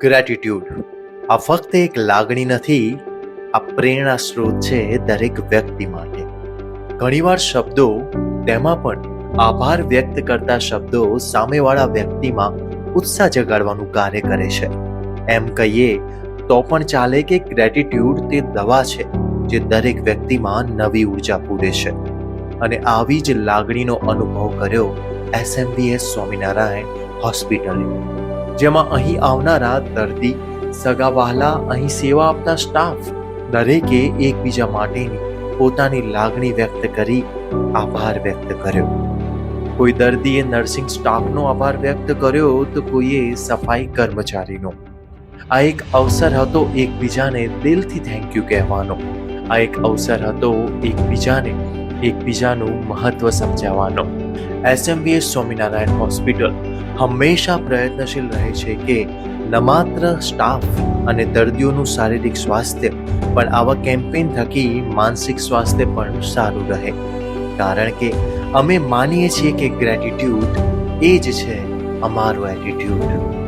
Gratitude આ ફક્ત એક લાગણી નથી, આ પ્રેરણા સ્ત્રોત છે દરેક વ્યક્તિ માટે. ઘણીવાર શબ્દો, તેમાં પણ આભાર વ્યક્ત કરતા શબ્દો સામેવાળા વ્યક્તિમાં ઉત્સાહ જગાડવાનું કાર્ય કરે છે. એમ કહીએ તો પણ ચાલે કે ગ્રેટિટ્યૂડ તે દવા છે જે દરેક વ્યક્તિમાં નવી ઉર્જા પૂરે છે. અને આવી જ લાગણીનો અનુભવ કર્યો SMVS સ્વામિનારાયણ હોસ્પિટલે, જેમાં અહીં આવનારા દર્દી, સગા વહાલા, અહીં સેવા આપતા સ્ટાફ દરેકે એકબીજા માટેની પોતાની લાગણી વ્યક્ત કરી આભાર વ્યક્ત કર્યો. કોઈ દર્દીએ નર્સિંગ સ્ટાફનો આભાર વ્યક્ત કર્યો તો કોઈએ સફાઈ કર્મચારીનો. આ એક અવસર હતો એકબીજાને દિલથી થેન્ક યુ કહેવાનો. આ એક અવસર હતો એકબીજાનું મહત્વ સમજાવવાનો. SMVS સ્વામિનારાયણ હોસ્પિટલ હંમેશા પ્રયત્નશીલ રહે છે કે ન માત્ર સ્ટાફ અને દર્દીઓનું શારીરિક સ્વાસ્થ્ય પણ આવા કેમ્પેઇન થકી માનસિક સ્વાસ્થ્ય પણ સારું રહે. કારણ કે અમે માનીએ છીએ કે ગ્રેટિટ્યૂડ એ જ છે અમારો એટીટ્યૂડ.